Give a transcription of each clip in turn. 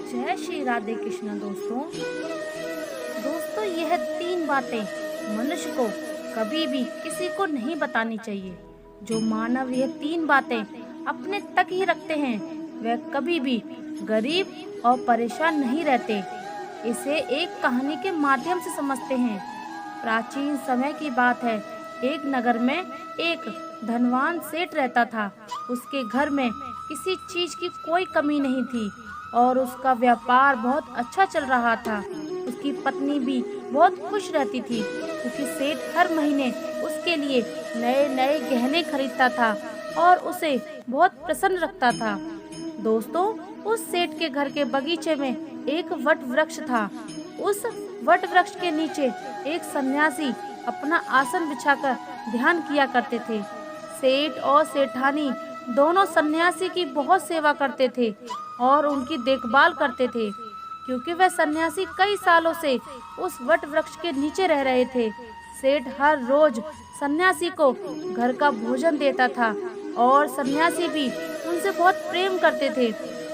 जय श्री राधे कृष्ण दोस्तों। यह तीन बातें मनुष्य को कभी भी किसी को नहीं बतानी चाहिए। जो मानव यह तीन बातें अपने तक ही रखते हैं वह कभी भी गरीब और परेशान नहीं रहते। इसे एक कहानी के माध्यम से समझते हैं। प्राचीन समय की बात है। एक नगर में एक धनवान सेठ रहता था। उसके घर में किसी चीज की कोई कमी नहीं थी और उसका व्यापार बहुत अच्छा चल रहा था। उसकी पत्नी भी बहुत खुश रहती थी क्योंकि सेठ हर महीने उसके लिए नए नए गहने खरीदता था और उसे बहुत प्रसन्न रखता था। दोस्तों, उस सेठ के घर के बगीचे में एक वट वृक्ष था। उस वट वृक्ष के नीचे एक सन्यासी अपना आसन बिछाकर ध्यान किया करते थे। सेठ और सेठानी दोनों सन्यासी की बहुत सेवा करते थे और उनकी देखभाल करते थे क्योंकि वह सन्यासी कई सालों से उस वट वृक्ष के नीचे रह रहे थे। सेठ हर रोज सन्यासी को घर का भोजन देता था और सन्यासी भी उनसे बहुत प्रेम करते थे।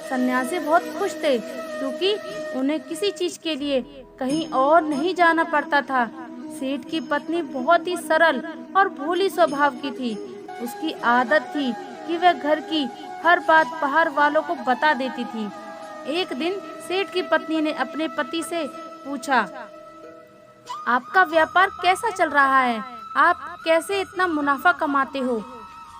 सन्यासी बहुत खुश थे क्योंकि उन्हें किसी चीज के लिए कहीं और नहीं जाना पड़ता था। सेठ की पत्नी बहुत ही सरल और भोली स्वभाव की थी। उसकी आदत थी कि वह घर की हर बात बाहर वालों को बता देती थी। एक दिन सेठ की पत्नी ने अपने पति से पूछा, आपका व्यापार कैसा चल रहा है? आप कैसे इतना मुनाफा कमाते हो?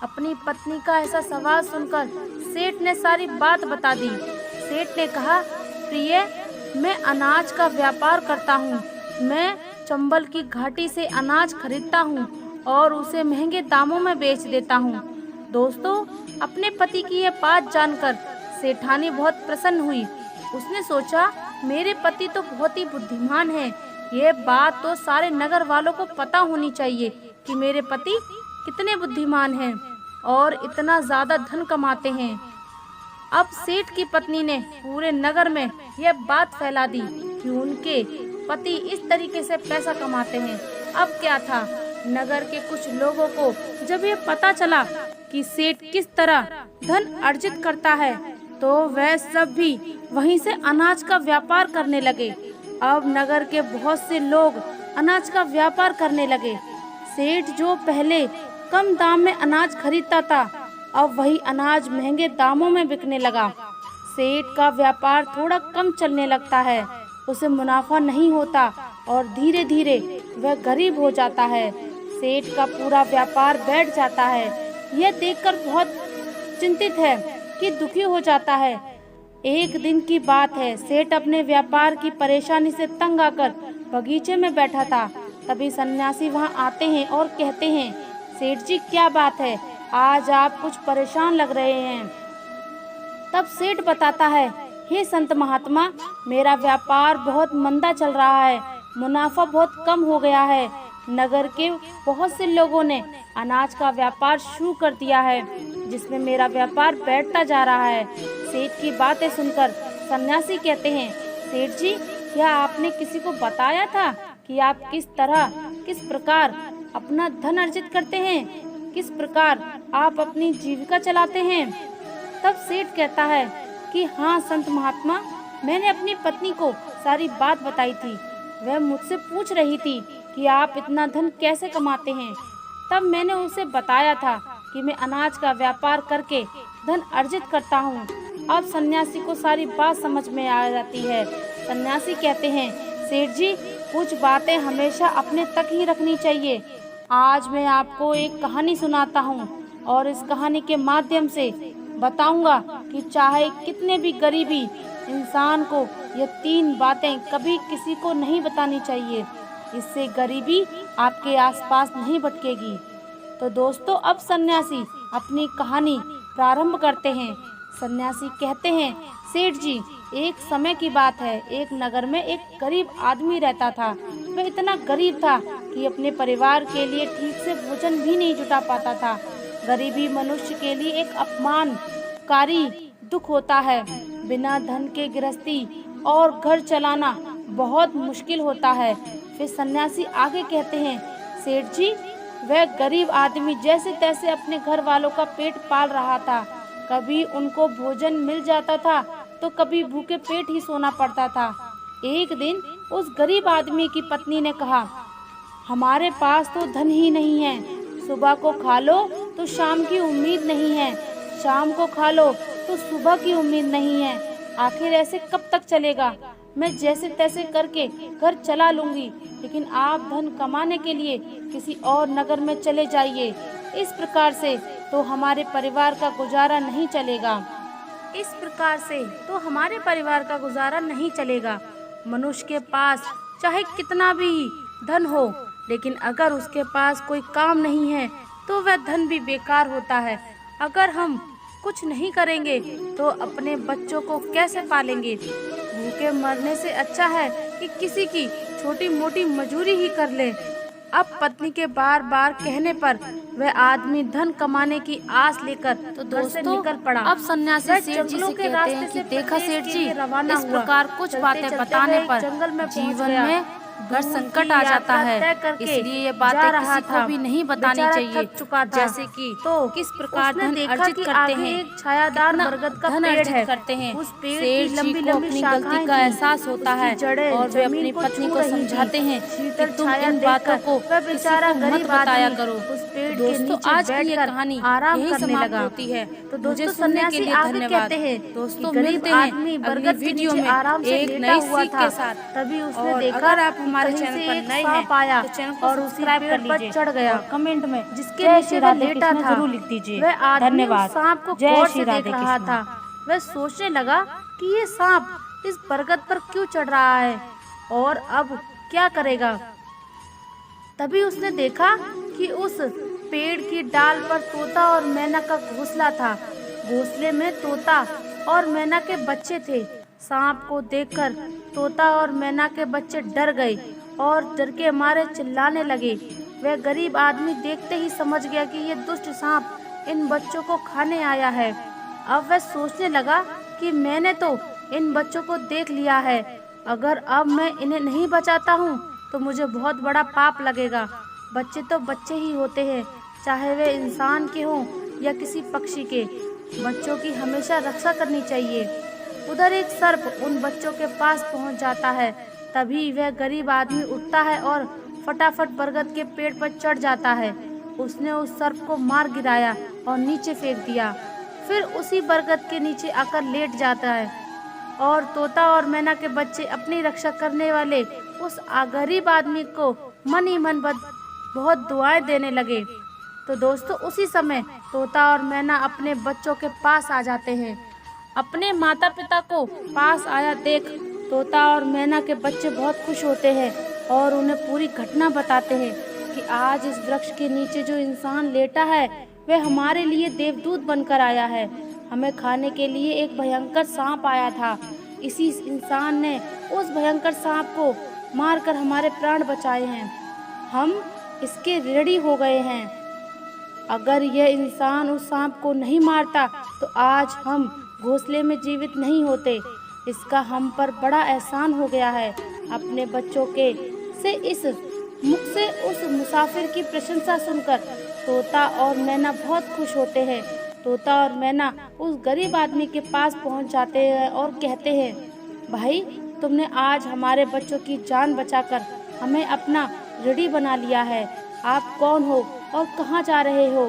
अपनी पत्नी का ऐसा सवाल सुनकर सेठ ने सारी बात बता दी। सेठ ने कहा, प्रिय, मैं अनाज का व्यापार करता हूँ। मैं चंबल की घाटी से अनाज खरीदता हूँ और उसे महंगे दामों में बेच देता हूँ। दोस्तों, अपने पति की यह बात जानकर सेठानी बहुत प्रसन्न हुई। उसने सोचा, मेरे पति तो बहुत ही बुद्धिमान हैं। यह बात तो सारे नगर वालों को पता होनी चाहिए कि मेरे पति कितने बुद्धिमान हैं और इतना ज्यादा धन कमाते हैं। अब सेठ की पत्नी ने पूरे नगर में यह बात फैला दी कि उनके पति इस तरीके से पैसा कमाते हैं। अब क्या था, नगर के कुछ लोगों को जब ये पता चला कि सेठ किस तरह धन अर्जित करता है तो वह सब भी वहीं से अनाज का व्यापार करने लगे। अब नगर के बहुत से लोग अनाज का व्यापार करने लगे। सेठ जो पहले कम दाम में अनाज खरीदता था, अब वही अनाज महंगे दामों में बिकने लगा। सेठ का व्यापार थोड़ा कम चलने लगता है, उसे मुनाफा नहीं होता और धीरे धीरे वह गरीब हो जाता है। सेठ का पूरा व्यापार बैठ जाता है। यह देखकर बहुत चिंतित है कि दुखी हो जाता है। एक दिन की बात है, सेठ अपने व्यापार की परेशानी से तंग आकर बगीचे में बैठा था। तभी सन्यासी वहां आते हैं और कहते हैं, सेठ जी, क्या बात है, आज आप कुछ परेशान लग रहे हैं। तब सेठ बताता है, हे संत महात्मा, मेरा व्यापार बहुत मंदा चल रहा है, मुनाफा बहुत कम हो गया है। नगर के बहुत से लोगों ने अनाज का व्यापार शुरू कर दिया है जिसमें मेरा व्यापार बैठता जा रहा है। सेठ की बातें सुनकर सन्यासी कहते हैं, सेठ जी, क्या आपने किसी को बताया था कि आप किस प्रकार अपना धन अर्जित करते हैं? किस प्रकार आप अपनी जीविका चलाते हैं? तब सेठ कहता है कि हाँ संत महात्मा, मैंने अपनी पत्नी को सारी बात बताई थी। वह मुझसे पूछ रही थी कि आप इतना धन कैसे कमाते हैं। तब मैंने उसे बताया था कि मैं अनाज का व्यापार करके धन अर्जित करता हूँ। अब सन्यासी को सारी बात समझ में आ जाती है। सन्यासी कहते हैं, सेठ जी, कुछ बातें हमेशा अपने तक ही रखनी चाहिए। आज मैं आपको एक कहानी सुनाता हूँ और इस कहानी के माध्यम से बताऊंगा कि चाहे कितने भी गरीबी इंसान को ये तीन बातें कभी किसी को नहीं बतानी चाहिए। इससे गरीबी आपके आसपास नहीं भटकेगी। तो दोस्तों, अब सन्यासी अपनी कहानी प्रारंभ करते हैं। सन्यासी कहते हैं, सेठ जी, एक समय की बात है, एक नगर में एक गरीब आदमी रहता था। वह इतना गरीब था कि अपने परिवार के लिए ठीक से भोजन भी नहीं जुटा पाता था। गरीबी मनुष्य के लिए एक अपमानकारी दुख होता है। बिना धन के गृहस्थी और घर चलाना बहुत मुश्किल होता है। फिर सन्यासी आगे कहते हैं, सेठ जी, वह गरीब आदमी जैसे तैसे अपने घर वालों का पेट पाल रहा था। कभी उनको भोजन मिल जाता था तो कभी भूखे पेट ही सोना पड़ता था। एक दिन उस गरीब आदमी की पत्नी ने कहा, हमारे पास तो धन ही नहीं है, सुबह को खा लो तो शाम की उम्मीद नहीं है, शाम को खा लो तो सुबह की उम्मीद नहीं है, आखिर ऐसे कब तक चलेगा। मैं जैसे तैसे करके घर चला लूंगी, लेकिन आप धन कमाने के लिए किसी और नगर में चले जाइए। इस प्रकार से तो हमारे परिवार का गुजारा नहीं चलेगा। इस प्रकार से तो हमारे परिवार का गुजारा नहीं चलेगा। मनुष्य के पास चाहे कितना भी धन हो, लेकिन अगर उसके पास कोई काम नहीं है तो वह धन भी बेकार होता है। अगर हम कुछ नहीं करेंगे तो अपने बच्चों को कैसे पालेंगे। भूखे मरने से अच्छा है कि किसी की छोटी मोटी मजूरी ही कर ले। अब पत्नी के बार बार कहने पर वह आदमी धन कमाने की आस लेकर तो घर से दोस्तों, निकल पड़ा। अब सन्यासी सेठ जी से कहते हैं कि देखा सेठ जी, इस प्रकार कुछ बातें बताने पर जंगल में जीवन में घर संकट आ जाता है, इसलिए ये बातें किसी को भी नहीं बतानी चाहिए। जैसे कि किस प्रकार धन अर्जित करते हैं, छायादार बरगद का धन पेड़ अर्जित है। करते हैं। उस पेड़ सेठ की जी लंबी को लंबी अपनी शाखाएं गलती का थीं, एहसास होता उसकी है जड़ें और वे जमीन अपनी को पत्नी छू को रही समझाते थीं। हैं शीतल कि तुम छाया इन बातों देखकर को वह किसी बेचारा को मत गरीब बताया आदमी करो। उस पेड़ के दोस्तों, नीचे आज की ये बैठकर कहानी आराम यही करने समाप्त लगा। होती है। तो मुझे दोस्तों, सुनने के सन्यासी लिए आगे धन्यवाद। कहते हैं दोस्तों, कि गरीब मिलते हैं आदमी अगली बरगद के वीडियो नीचे में आराम से एक लेटा नई हुआ सीख था। के साथ। तभी उसने और देखा अगर आप कि हमारे कहीं चैनल से पर एक नए सांप हैं आया तो चैनल को और उसी सब्सक्राइब पेड़ कर पर लीजिए चढ़ गया। और कमेंट में जिसके जय नीचे श्री वह राधे लेटा कृष्ण था, जरूर लिख दीजिए। वह आदमी उस धन्यवाद। सांप को जय गौर श्री से देख राधे रहा कृष्ण। था। वह सोचने लगा कि ये सांप इस बरगद पर क्यों चढ़ रहा है और अब क्या करेगा। तभी उसने देखा कि उस पेड़ की डाल पर तोता और मैना का घोंसला था। घोंसले में तोता और मैना के बच्चे थे। सांप को देखकर तोता और मैना के बच्चे डर गए और डर के मारे चिल्लाने लगे। वह गरीब आदमी देखते ही समझ गया कि ये दुष्ट सांप इन बच्चों को खाने आया है। अब वह सोचने लगा कि मैंने तो इन बच्चों को देख लिया है, अगर अब मैं इन्हें नहीं बचाता हूँ तो मुझे बहुत बड़ा पाप लगेगा। बच्चे तो बच्चे ही होते हैं, चाहे वे इंसान के हों या किसी पक्षी के। बच्चों की हमेशा रक्षा करनी चाहिए। उधर एक सर्प उन बच्चों के पास पहुंच जाता है। तभी वह गरीब आदमी उठता है और फटाफट बरगद के पेड़ पर चढ़ जाता है। उसने उस सर्प को मार गिराया और नीचे फेंक दिया। फिर उसी बरगद के नीचे आकर लेट जाता है और तोता और मैना के बच्चे अपनी रक्षा करने वाले उस गरीब आदमी को मन ही मन बहुत दुआएं देने लगे। तो दोस्तों, उसी समय तोता और मैना अपने बच्चों के पास आ जाते हैं। अपने माता पिता को पास आया देख तोता और मैना के बच्चे बहुत खुश होते हैं और उन्हें पूरी घटना बताते हैं कि आज इस वृक्ष के नीचे जो इंसान लेटा है वह हमारे लिए देवदूत बनकर आया है। हमें खाने के लिए एक भयंकर सांप आया था। इसी इंसान ने उस भयंकर सांप को मारकर हमारे प्राण बचाए हैं। हम इसके ऋणी हो गए हैं। अगर यह इंसान उस सांप को नहीं मारता तो आज हम घोंसले में जीवित नहीं होते। इसका हम पर बड़ा एहसान हो गया है। अपने बच्चों के से इस मुख से उस मुसाफिर की प्रशंसा सुनकर तोता और मैना बहुत खुश होते हैं। तोता और मैना उस गरीब आदमी के पास पहुंच जाते हैं और कहते हैं, भाई, तुमने आज हमारे बच्चों की जान बचाकर हमें अपना ऋणी बना लिया है। आप कौन हो और कहाँ जा रहे हो?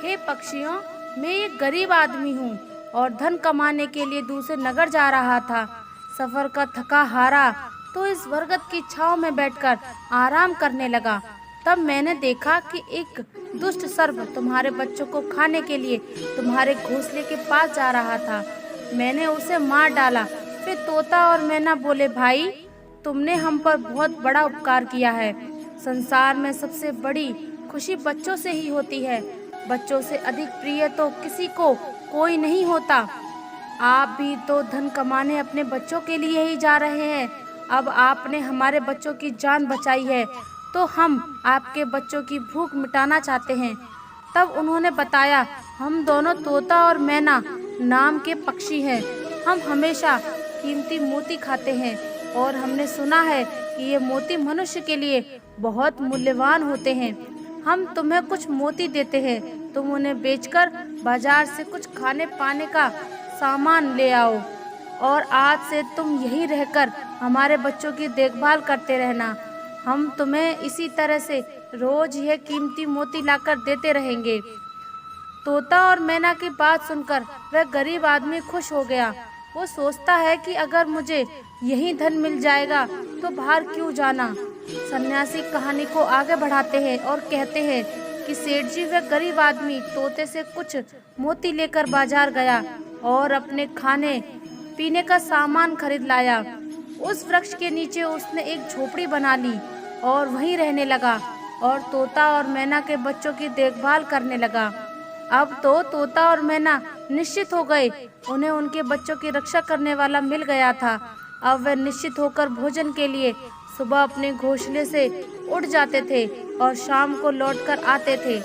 हे पक्षियों, मैं एक गरीब आदमी हूँ और धन कमाने के लिए दूसरे नगर जा रहा था। सफर का थका हारा तो इस बरगद की छांव में बैठकर आराम करने लगा। तब मैंने देखा कि एक दुष्ट सर्प तुम्हारे बच्चों को खाने के लिए तुम्हारे घोंसले के पास जा रहा था। मैंने उसे मार डाला। फिर तोता और मैना बोले, भाई, तुमने हम पर बहुत बड़ा उपकार किया है। संसार में सबसे बड़ी खुशी बच्चों से ही होती है। बच्चों से अधिक प्रिय तो किसी को कोई नहीं होता। आप भी तो धन कमाने अपने बच्चों के लिए ही जा रहे हैं। अब आपने हमारे बच्चों की जान बचाई है तो हम आपके बच्चों की भूख मिटाना चाहते हैं। तब उन्होंने बताया, हम दोनों तोता और मैना नाम के पक्षी हैं। हम हमेशा कीमती मोती खाते हैं और हमने सुना है कि ये मोती मनुष्य के लिए बहुत मूल्यवान होते हैं। हम तुम्हें कुछ मोती देते हैं, तुम उन्हें बेचकर बाजार से कुछ खाने पाने का सामान ले आओ। और आज से तुम यहीं रहकर हमारे बच्चों की देखभाल करते रहना। हम तुम्हें इसी तरह से रोज यह कीमती मोती लाकर देते रहेंगे। तोता और मैना की बात सुनकर वह गरीब आदमी खुश हो गया। वो सोचता है कि अगर मुझे यही धन मिल जाएगा तो बाहर क्यों जाना। सन्यासी कहानी को आगे बढ़ाते हैं और कहते हैं कि सेठ जी वह गरीब आदमी तोते से कुछ मोती लेकर बाजार गया और अपने खाने पीने का सामान खरीद लाया। उस वृक्ष के नीचे उसने एक झोपड़ी बना ली और वहीं रहने लगा और तोता और मैना के बच्चों की देखभाल करने लगा। अब तो तोता और मैना निश्चित हो गए, उन्हें उनके बच्चों की रक्षा करने वाला मिल गया था। अब वे निश्चित होकर भोजन के लिए सुबह अपने घोंसले से उड़ जाते थे और शाम को लौटकर आते थे।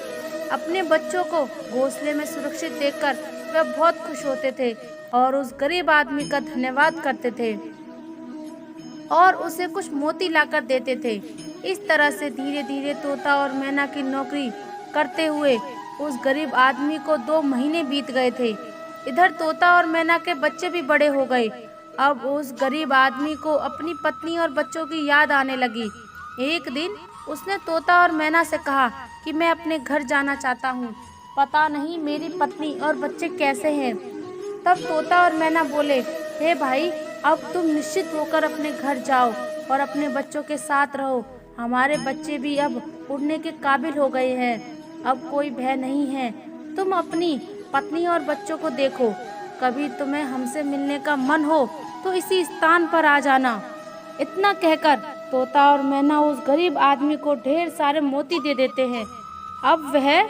अपने बच्चों को घोंसले में सुरक्षित देखकर वे बहुत खुश होते थे और उस गरीब आदमी का धन्यवाद करते थे और उसे कुछ मोती लाकर देते थे। इस तरह से धीरे धीरे तोता और मैना की नौकरी करते हुए उस गरीब आदमी को 2 महीने बीत गए थे। इधर तोता और मैना के बच्चे भी बड़े हो गए। अब उस गरीब आदमी को अपनी पत्नी और बच्चों की याद आने लगी। एक दिन उसने तोता और मैना से कहा कि मैं अपने घर जाना चाहता हूँ, पता नहीं मेरी पत्नी और बच्चे कैसे हैं। तब तोता और मैना बोले, हे भाई, अब तुम निश्चित होकर अपने घर जाओ और अपने बच्चों के साथ रहो। हमारे बच्चे भी अब उड़ने के काबिल हो गए हैं, अब कोई भय नहीं है। तुम अपनी पत्नी और बच्चों को देखो, कभी तुम्हें हमसे मिलने का मन हो तो इसी स्थान पर आ जाना। इतना कहकर तोता और मैना उस गरीब आदमी को ढेर सारे मोती दे देते हैं। अब वह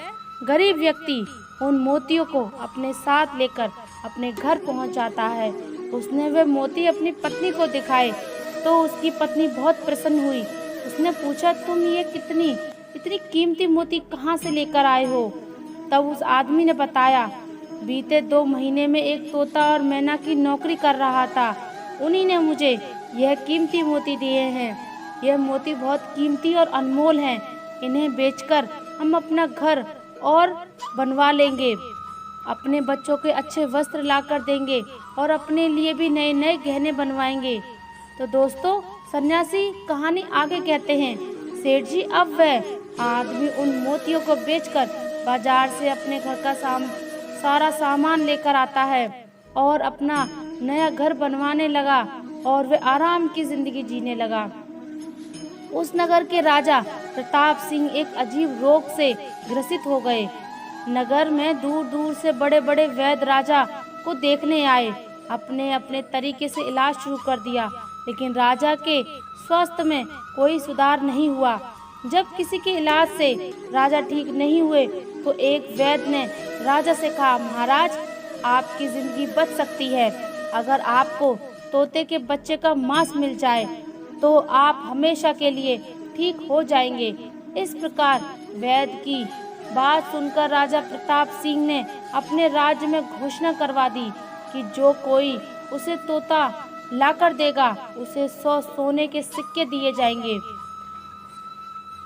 गरीब व्यक्ति उन मोतियों को अपने साथ लेकर अपने घर पहुंच जाता है। उसने वे मोती अपनी पत्नी को दिखाए तो उसकी पत्नी बहुत प्रसन्न हुई। उसने पूछा, तुम ये इतनी कीमती मोती कहाँ से लेकर आए हो? तब उस आदमी ने बताया, बीते 2 महीने में एक तोता और मैना की नौकरी कर रहा था, उन्हीं ने मुझे यह कीमती मोती दिए हैं। यह मोती बहुत कीमती और अनमोल हैं। इन्हें बेचकर हम अपना घर और बनवा लेंगे, अपने बच्चों के अच्छे वस्त्र लाकर देंगे और अपने लिए भी नए नए गहने बनवाएंगे। तो दोस्तों, सन्यासी कहानी आगे कहते हैं, सेठ जी अब वह आदमी उन मोतियों को बेचकर बाजार से अपने घर का सारा सामान लेकर आता है और अपना नया घर बनवाने लगा और वे आराम की जिंदगी जीने लगा। उस नगर के राजा प्रताप सिंह एक अजीब रोग से ग्रसित हो गए। नगर में दूर दूर से बड़े बड़े वैद्य राजा को देखने आए। अपने अपने तरीके से इलाज शुरू कर दिया, लेकिन राजा के स्वास्थ्य में कोई सुधार नहीं हुआ। जब किसी के इलाज से राजा ठीक नहीं हुए तो एक वैद्य ने राजा से कहा, महाराज, आपकी जिंदगी बच सकती है अगर आपको तोते के बच्चे का मांस मिल जाए तो आप हमेशा के लिए ठीक हो जाएंगे। इस प्रकार वैद्य की बात सुनकर राजा प्रताप सिंह ने अपने राज्य में घोषणा करवा दी कि जो कोई उसे तोता लाकर देगा उसे 100 सोने के सिक्के दिए जाएंगे।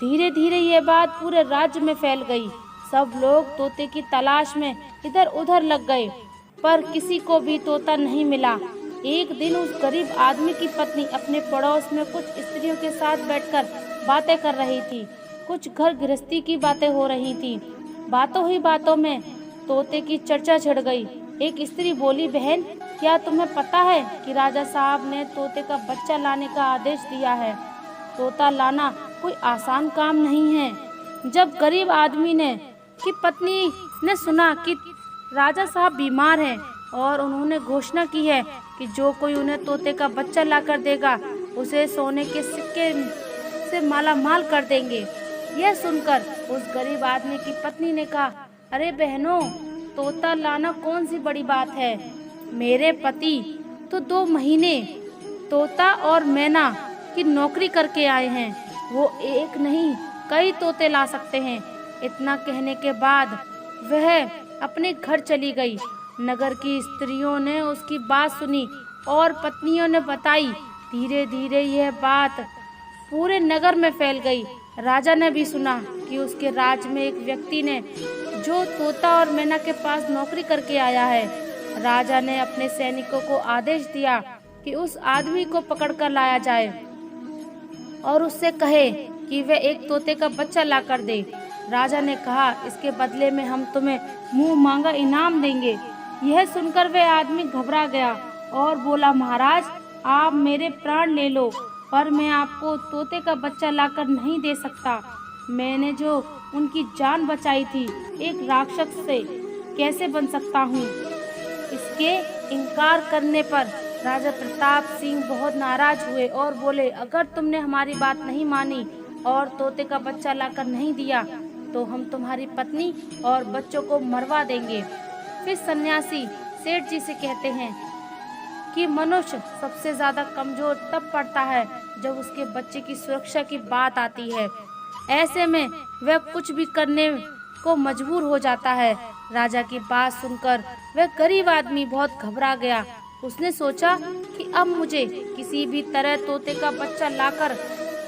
धीरे धीरे यह बात पूरे राज्य में फैल गई। सब लोग तोते की तलाश में इधर उधर लग गए, पर किसी को भी तोता नहीं मिला। एक दिन उस गरीब आदमी की पत्नी अपने पड़ोस में कुछ स्त्रियों के साथ बैठकर बातें कर रही थी। कुछ घर गृहस्थी की बातें हो रही थी। बातों ही बातों में तोते की चर्चा छिड़ गई। एक स्त्री बोली, बहन, क्या तुम्हें पता है कि राजा साहब ने तोते का बच्चा लाने का आदेश दिया है? तोता लाना कोई आसान काम नहीं है। जब गरीब आदमी की पत्नी ने सुना कि राजा साहब बीमार हैं और उन्होंने घोषणा की है कि जो कोई उन्हें तोते का बच्चा लाकर देगा उसे सोने के सिक्के से माला माल कर देंगे। यह सुनकर उस गरीब आदमी की पत्नी ने कहा, अरे बहनों, तोता लाना कौन सी बड़ी बात है? मेरे पति तो 2 महीने तोता और मैना की नौकरी करके आए हैं, वो एक नहीं कई तोते ला सकते हैं। इतना कहने के बाद वह अपने घर चली गई। नगर की स्त्रियों ने उसकी बात सुनी और पत्नियों ने बताई। धीरे धीरे यह बात पूरे नगर में फैल गई। राजा ने भी सुना कि उसके राज्य में एक व्यक्ति ने जो तोता और मैना के पास नौकरी करके आया है। राजा ने अपने सैनिकों को आदेश दिया कि उस आदमी को पकड़कर लाया जाए और उससे कहे कि वह एक तोते का बच्चा लाकर दे। राजा ने कहा, इसके बदले में हम तुम्हें मुंह मांगा इनाम देंगे। यह सुनकर वह आदमी घबरा गया और बोला, महाराज, आप मेरे प्राण ले लो, पर मैं आपको तोते का बच्चा लाकर नहीं दे सकता। मैंने जो उनकी जान बचाई थी, एक राक्षस से कैसे बन सकता हूँ। इसके इनकार करने पर राजा प्रताप सिंह बहुत नाराज हुए और बोले, अगर तुमने हमारी बात नहीं मानी और तोते का बच्चा लाकर नहीं दिया तो हम तुम्हारी पत्नी और बच्चों को मरवा देंगे। फिर सन्यासी सेठ जी से कहते हैं कि मनुष्य सबसे ज्यादा कमजोर तब पड़ता है जब उसके बच्चे की सुरक्षा की बात आती है। ऐसे में वह कुछ भी करने को मजबूर हो जाता है। राजा की बात सुनकर वह गरीब आदमी बहुत घबरा गया। उसने सोचा कि अब मुझे किसी भी तरह तोते का बच्चा लाकर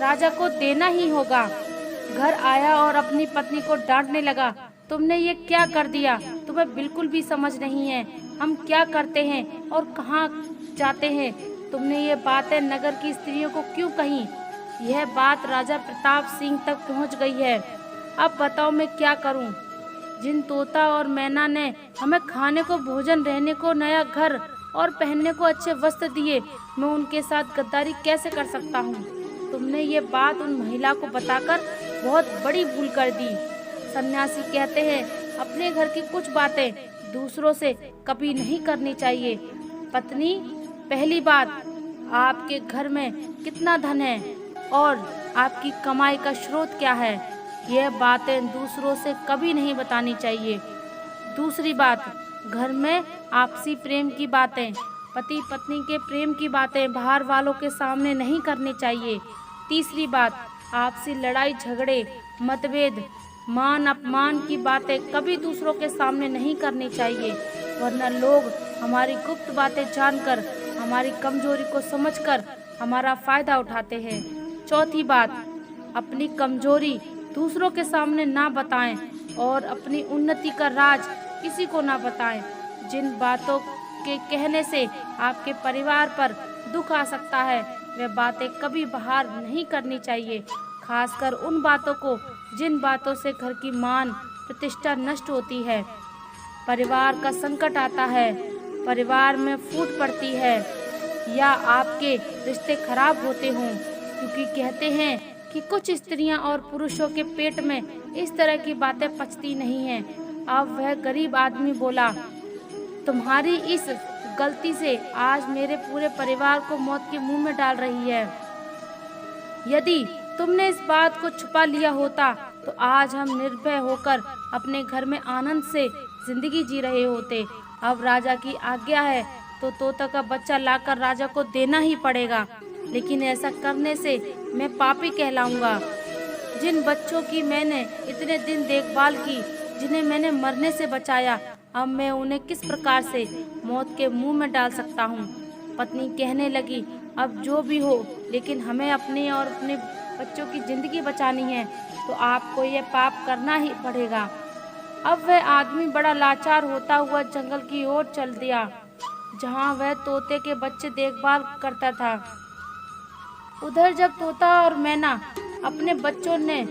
राजा को देना ही होगा। घर आया और अपनी पत्नी को डांटने लगा, तुमने ये क्या कर दिया? तुम्हें बिल्कुल भी समझ नहीं है हम क्या करते हैं और कहाँ जाते हैं। तुमने ये बातें नगर की स्त्रियों को क्यों कही? यह बात राजा प्रताप सिंह तक पहुँच गई है। अब बताओ मैं क्या करूँ? जिन तोता और मैना ने हमें खाने को, भोजन, रहने को, नया घर और पहनने को अच्छे वस्त्र दिए, मैं उनके साथ गद्दारी कैसे कर सकता हूँ? तुमने ये बात उन महिला को बताकर बहुत बड़ी भूल कर दी। सन्यासी कहते हैं, अपने घर की कुछ बातें दूसरों से कभी नहीं करनी चाहिए। पत्नी, पहली बात, आपके घर में कितना धन है और आपकी कमाई का स्रोत क्या है, यह बातें दूसरों से कभी नहीं बतानी चाहिए। दूसरी बात, घर में आपसी प्रेम की बातें, पति पत्नी के प्रेम की बातें बाहर वालों के सामने नहीं करनी चाहिए। तीसरी बात, आपसी लड़ाई झगड़े, मतभेद, मान अपमान की बातें कभी दूसरों के सामने नहीं करनी चाहिए, वरना लोग हमारी गुप्त बातें जानकर, हमारी कमजोरी को समझकर हमारा फायदा उठाते हैं। चौथी बात, अपनी कमजोरी दूसरों के सामने ना बताएं और अपनी उन्नति का राज किसी को ना बताएं। जिन बातों के कहने से आपके परिवार पर दुख आ सकता है, वे बातें कभी बाहर नहीं करनी चाहिए, खासकर उन बातों को जिन बातों से घर की मान प्रतिष्ठा नष्ट होती है, परिवार का संकट आता है, परिवार में फूट पड़ती है या आपके रिश्ते खराब होते हों। क्योंकि कहते हैं कि कुछ स्त्रियां और पुरुषों के पेट में इस तरह की बातें पचती नहीं हैं। अब वह गरीब आदमी बोला, तुम्हारी इस गलती से आज मेरे पूरे परिवार को मौत के मुंह में डाल रही है। यदि तुमने इस बात को छुपा लिया होता तो आज हम निर्भय होकर अपने घर में आनंद से जिंदगी जी रहे होते। अब राजा की आज्ञा है तो तोता का बच्चा लाकर राजा को देना ही पड़ेगा, लेकिन ऐसा करने से मैं पापी कहलाऊंगा। जिन बच्चों की मैंने इतने दिन देखभाल की, जिन्हें मैंने मरने से बचाया, अब मैं उन्हें किस प्रकार से मौत के मुंह में डाल सकता हूँ। पत्नी कहने लगी, अब जो भी हो, लेकिन हमें अपने और अपने बच्चों की जिंदगी बचानी है, तो आपको यह पाप करना ही पड़ेगा। अब वह आदमी बड़ा लाचार होता हुआ जंगल की ओर चल दिया, जहाँ वह तोते के बच्चे देखभाल करता था। उधर जब तोता और मैना अपने बच्चों ने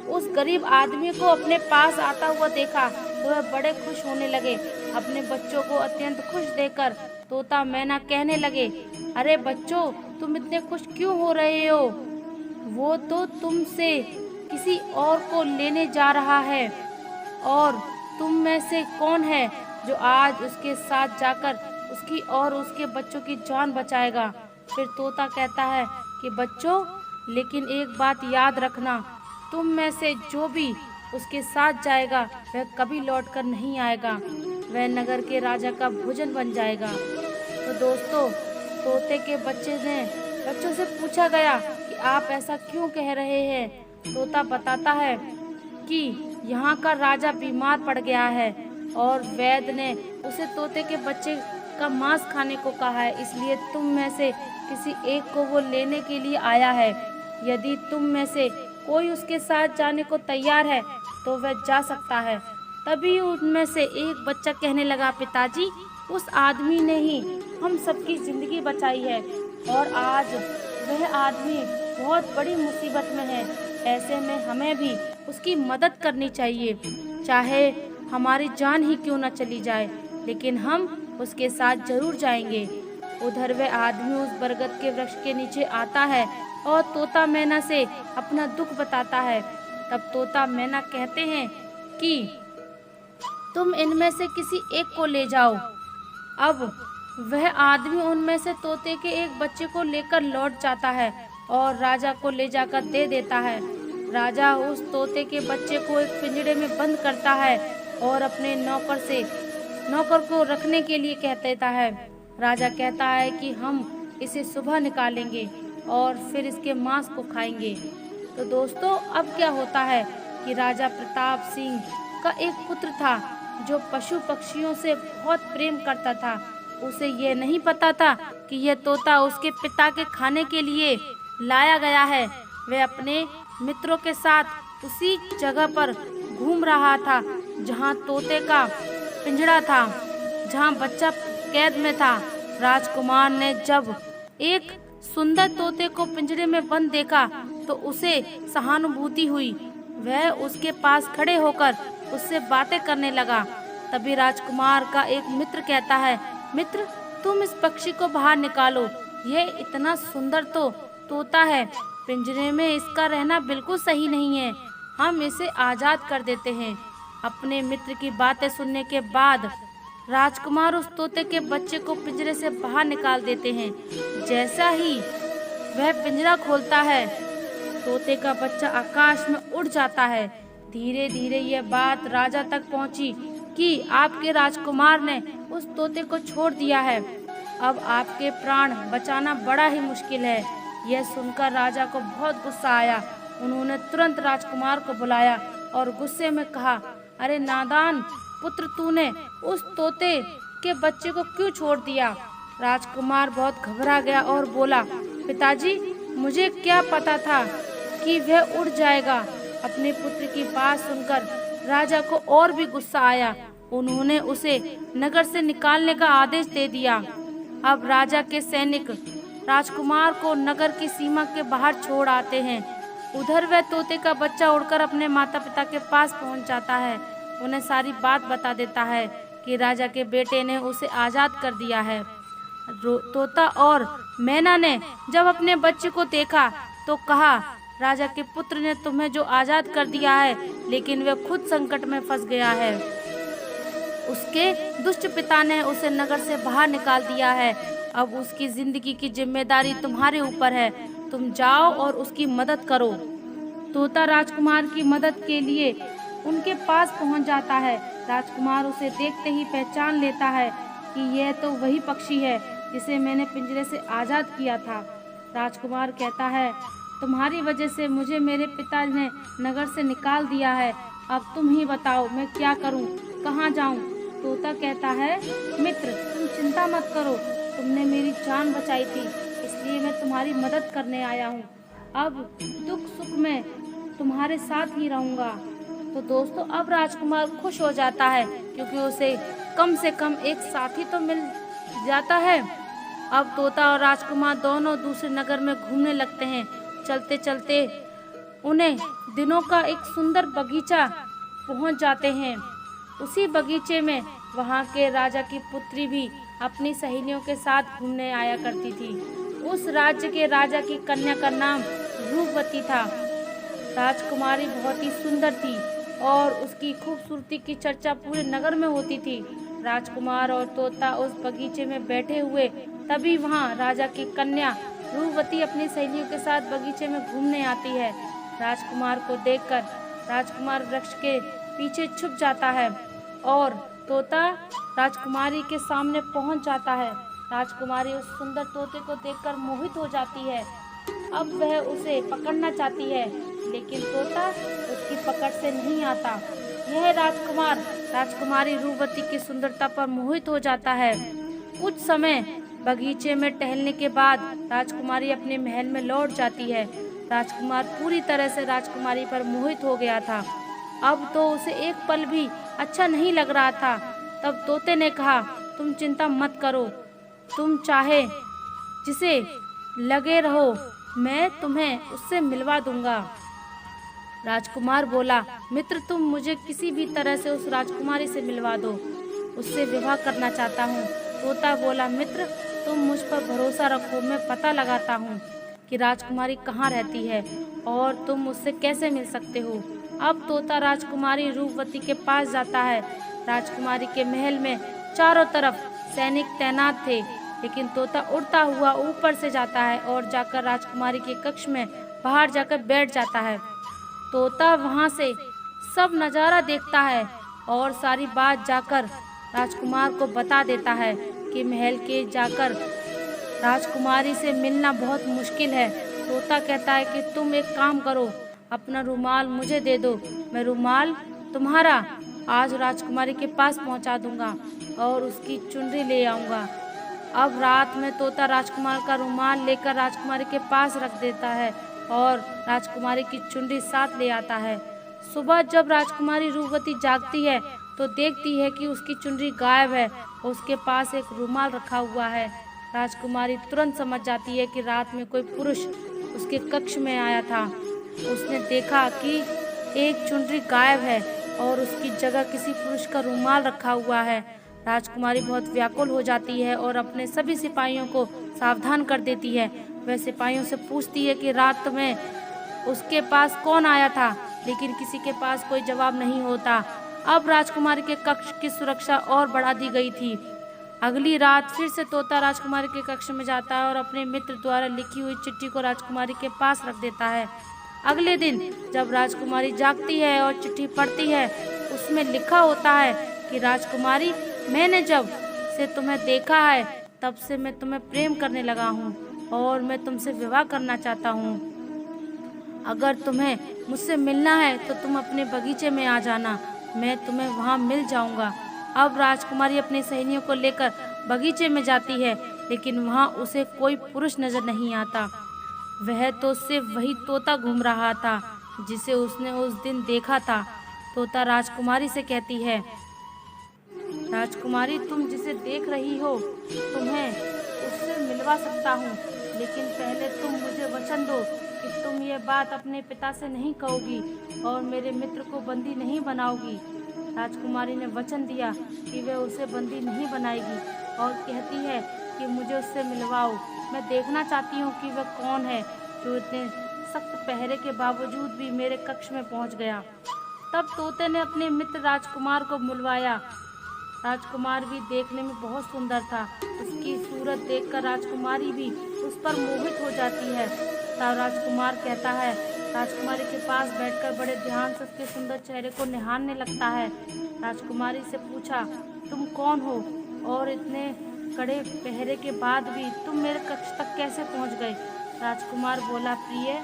उस गरीब आदमी को अपने पास आता हुआ देखा तो वह बड़े खुश होने लगे। अपने बच्चों को अत्यंत खुश देखकर तोता मैना कहने लगे, अरे बच्चों, तुम इतने खुश क्यों हो रहे हो? वो तो तुमसे किसी और को लेने जा रहा है, और तुम में से कौन है जो आज उसके साथ जाकर उसकी और उसके बच्चों की जान बचाएगा? फिर तोता कहता है कि बच्चों, लेकिन एक बात याद रखना, तुम में से जो भी उसके साथ जाएगा वह कभी लौटकर नहीं आएगा, वह नगर के राजा का भोजन बन जाएगा। तो दोस्तों, तोते के बच्चों से पूछा गया कि आप ऐसा क्यों कह रहे हैं? तोता बताता है कि यहाँ का राजा बीमार पड़ गया है और वैद्य ने उसे तोते के बच्चे का मांस खाने को कहा है, इसलिए तुम में से किसी एक को वो लेने के लिए आया है। यदि तुम में से कोई उसके साथ जाने को तैयार है तो वह जा सकता है। तभी उनमें से एक बच्चा कहने लगा, पिताजी, उस आदमी ने ही हम सबकी जिंदगी बचाई है और आज वह आदमी बहुत बड़ी मुसीबत में है। ऐसे में हमें भी उसकी मदद करनी चाहिए, चाहे हमारी जान ही क्यों न चली जाए, लेकिन हम उसके साथ जरूर जाएंगे। उधर वह आदमी उस बरगद के वृक्ष के नीचे आता है और तोता मैना से अपना दुख बताता है। तब तोता मैना कहते हैं कि तुम इनमें से किसी एक को ले जाओ। अब वह आदमी उनमें से तोते के एक बच्चे को लेकर लौट जाता है और राजा को ले जाकर दे देता है। राजा उस तोते के बच्चे को एक पिंजरे में बंद करता है और अपने नौकर को रखने के लिए कह देता है। राजा कहता है कि हम इसे सुबह निकालेंगे और फिर इसके मांस को खाएंगे। तो दोस्तों, अब क्या होता है कि राजा प्रताप सिंह का एक पुत्र था जो पशु पक्षियों से बहुत प्रेम करता था। उसे ये नहीं पता था कि यह तोता उसके पिता के खाने के लिए लाया गया है। वह अपने मित्रों के साथ उसी जगह पर घूम रहा था जहां तोते का पिंजड़ा था, जहां बच्चा कैद में था। राजकुमार ने जब एक सुंदर तोते को पिंजरे में बंद देखा तो उसे सहानुभूति हुई। वह उसके पास खड़े होकर उससे बातें करने लगा। तभी राजकुमार का एक मित्र कहता है, मित्र, तुम इस पक्षी को बाहर निकालो। यह इतना सुंदर तो तोता है, पिंजरे में इसका रहना बिल्कुल सही नहीं है। हम इसे आजाद कर देते हैं। अपने मित्र की बातें सुनने के बाद राजकुमार उस तोते के बच्चे को पिंजरे से बाहर निकाल देते हैं। जैसा ही वह पिंजरा खोलता है, तोते का बच्चा आकाश में उड़ जाता है। धीरे धीरे यह बात राजा तक पहुंची कि आपके राजकुमार ने उस तोते को छोड़ दिया है। अब आपके प्राण बचाना बड़ा ही मुश्किल है। यह सुनकर राजा को बहुत गुस्सा आया। उन्होंने तुरंत राजकुमार को बुलाया और गुस्से में कहा, अरे नादान पुत्र, तूने उस तोते के बच्चे को क्यों छोड़ दिया? राजकुमार बहुत घबरा गया और बोला, पिताजी, मुझे क्या पता था कि वह उड़ जाएगा। अपने पुत्र की बात सुनकर राजा को और भी गुस्सा आया। उन्होंने उसे नगर से निकालने का आदेश दे दिया। अब राजा के सैनिक राजकुमार को नगर की सीमा के बाहर छोड़ आते हैं। उधर वह तोते का बच्चा उड़कर अपने माता पिता के पास पहुंच जाता है। उन्हें सारी बात बता देता है कि राजा के बेटे ने उसे आज़ाद कर दिया है। तोता और मैना ने जब अपने बच्चे को देखा तो कहा, राजा के पुत्र ने तुम्हें जो आज़ाद कर दिया है, लेकिन वह खुद संकट में फंस गया है। उसके दुष्ट पिता ने उसे नगर से बाहर निकाल दिया है। अब उसकी जिंदगी की जिम्मेदारी तुम्हारे ऊपर है। तुम जाओ और उसकी मदद करो। तोता राजकुमार की मदद के लिए उनके पास पहुंच जाता है। राजकुमार उसे देखते ही पहचान लेता है कि यह तो वही पक्षी है जिसे मैंने पिंजरे से आज़ाद किया था। राजकुमार कहता है, तुम्हारी वजह से मुझे मेरे पिता ने नगर से निकाल दिया है। अब तुम ही बताओ, मैं क्या करूं, कहां जाऊं? तोता कहता है, मित्र, तुम चिंता मत करो। तुमने मेरी जान बचाई थी, इसलिए मैं तुम्हारी मदद करने आया हूं। अब दुख सुख में तुम्हारे साथ ही रहूंगा। तो दोस्तों, अब राजकुमार खुश हो जाता है क्योंकि उसे कम से कम एक साथी तो मिल जाता है। अब तोता और राजकुमार दोनों दूसरे नगर में घूमने लगते हैं। चलते चलते उन्हें दिनों का एक सुंदर बगीचा पहुंच जाते हैं। उसी बगीचे में वहां के राजा की पुत्री भी अपनी सहेलियों के साथ घूमने आया करती थी। उस राज्य के राजा की कन्या का नाम रूपवती था। राजकुमारी बहुत ही सुंदर थी और उसकी खूबसूरती की चर्चा पूरे नगर में होती थी। राजकुमार और तोता उस बगीचे में बैठे हुए, तभी वहां राजा की कन्या रूपवती अपनी सहेलियों के साथ बगीचे में घूमने आती है। राजकुमार को देखकर राजकुमार वृक्ष के पीछे छुप जाता है और तोता राजकुमारी के सामने पहुंच जाता है। राजकुमारी उस सुंदर तोते को देखकर मोहित हो जाती है। अब वह उसे पकड़ना चाहती है, लेकिन तोता उसकी पकड़ से नहीं आता। यह राजकुमार राजकुमारी रूपवती की सुंदरता पर मोहित हो जाता है। कुछ समय बगीचे में टहलने के बाद राजकुमारी अपने महल में लौट जाती है। राजकुमार पूरी तरह से राजकुमारी पर मोहित हो गया था। अब तो उसे एक पल भी अच्छा नहीं लग रहा था। तब तोते ने कहा, तुम चिंता मत करो, तुम चाहे जिसे लगे रहो, मैं तुम्हें उससे मिलवा दूंगा। राजकुमार बोला, मित्र तुम मुझे किसी भी तरह से उस राजकुमारी से मिलवा दो, उससे विवाह करना चाहता हूँ। तोता बोला, मित्र तुम मुझ पर भरोसा रखो, मैं पता लगाता हूँ कि राजकुमारी कहाँ रहती है और तुम उससे कैसे मिल सकते हो। अब तोता राजकुमारी रूपवती के पास जाता है। राजकुमारी के महल में चारों तरफ सैनिक तैनात थे, लेकिन तोता उड़ता हुआ ऊपर से जाता है और जाकर राजकुमारी के कक्ष में बाहर जाकर बैठ जाता है। तोता वहाँ से सब नज़ारा देखता है और सारी बात जाकर राजकुमार को बता देता है कि महल के जाकर राजकुमारी से मिलना बहुत मुश्किल है। तोता कहता है कि तुम एक काम करो, अपना रुमाल मुझे दे दो, मैं रुमाल तुम्हारा आज राजकुमारी के पास पहुंचा दूंगा और उसकी चुनरी ले आऊंगा। अब रात में तोता राजकुमार का रुमाल लेकर राजकुमारी के पास रख देता है और राजकुमारी की चुनरी साथ ले आता है। सुबह जब राजकुमारी रूपवती जागती है तो देखती है कि उसकी चुनरी गायब है और उसके पास एक रुमाल रखा हुआ है। राजकुमारी तुरंत समझ जाती है कि रात में कोई पुरुष उसके कक्ष में आया था। उसने देखा कि एक चुनरी गायब है और उसकी जगह किसी पुरुष का रुमाल रखा हुआ है। राजकुमारी बहुत व्याकुल हो जाती है और अपने सभी सिपाहियों को सावधान कर देती है। वह सिपाहियों से पूछती है कि रात में उसके पास कौन आया था, लेकिन किसी के पास कोई जवाब नहीं होता। अब राजकुमारी के कक्ष की सुरक्षा और बढ़ा दी गई थी। अगली रात फिर से तोता राजकुमारी के कक्ष में जाता है और अपने मित्र द्वारा लिखी हुई चिट्ठी को राजकुमारी के पास रख देता है। अगले दिन जब राजकुमारी जागती है और चिट्ठी पढ़ती है, उसमें लिखा होता है कि राजकुमारी, मैंने जब से तुम्हें देखा है तब से मैं तुम्हें प्रेम करने लगा हूँ और मैं तुमसे विवाह करना चाहता हूँ। अगर तुम्हें मुझसे मिलना है तो तुम अपने बगीचे में आ जाना, मैं तुम्हें वहाँ मिल जाऊँगा। अब राजकुमारी अपने सहेलियों को लेकर बगीचे में जाती है, लेकिन वहाँ उसे कोई पुरुष नजर नहीं आता। वह तो सिर्फ वही तोता घूम रहा था जिसे उसने उस दिन देखा था। तोता राजकुमारी से कहती है, राजकुमारी तुम जिसे देख रही हो, तुम्हें उससे मिलवा सकता हूँ, लेकिन पहले तुम मुझे वचन दो कि तुम ये बात अपने पिता से नहीं कहोगी और मेरे मित्र को बंदी नहीं बनाओगी। राजकुमारी ने वचन दिया कि वह उसे बंदी नहीं बनाएगी और कहती है कि मुझे उससे मिलवाओ, मैं देखना चाहती हूँ कि वह कौन है जो इतने सख्त पहरे के बावजूद भी मेरे कक्ष में पहुँच गया। तब तोते ने अपने मित्र राजकुमार को बुलवाया। राजकुमार भी देखने में बहुत सुंदर था। उसकी सूरत देखकर राजकुमारी भी उस पर मोहित हो जाती है। तब राजकुमार कहता है, राजकुमारी के पास बैठकर बड़े ध्यान से उसके सुंदर चेहरे को निहारने लगता है। राजकुमारी से पूछा, तुम कौन हो और इतने कड़े पहरे के बाद भी तुम मेरे कक्ष तक कैसे पहुंच गए? राजकुमार बोला, प्रिय,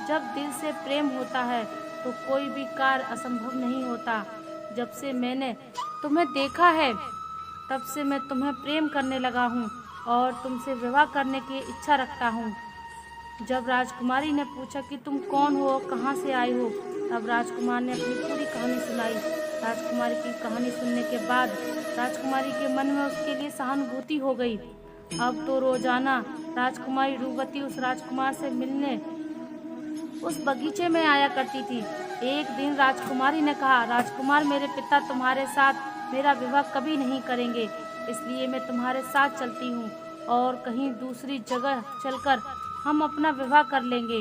जब दिल से प्रेम होता है तो कोई भी कार्य असंभव नहीं होता। जब से मैंने तुम्हें देखा है तब से मैं तुम्हें प्रेम करने लगा हूँ और तुमसे विवाह करने की इच्छा रखता हूँ। जब राजकुमारी ने पूछा कि तुम कौन हो, कहाँ से आए हो, तब राजकुमार ने अपनी पूरी कहानी सुनाई। राजकुमारी की कहानी सुनने के बाद राजकुमारी के मन में उसके लिए सहानुभूति हो गई। अब तो रोजाना राजकुमारी रूपवती उस राजकुमार से मिलने उस बगीचे में आया करती थी। एक दिन राजकुमारी ने कहा, राजकुमार, मेरे पिता तुम्हारे साथ मेरा विवाह कभी नहीं करेंगे, इसलिए मैं तुम्हारे साथ चलती हूँ और कहीं दूसरी जगह चलकर हम अपना विवाह कर लेंगे।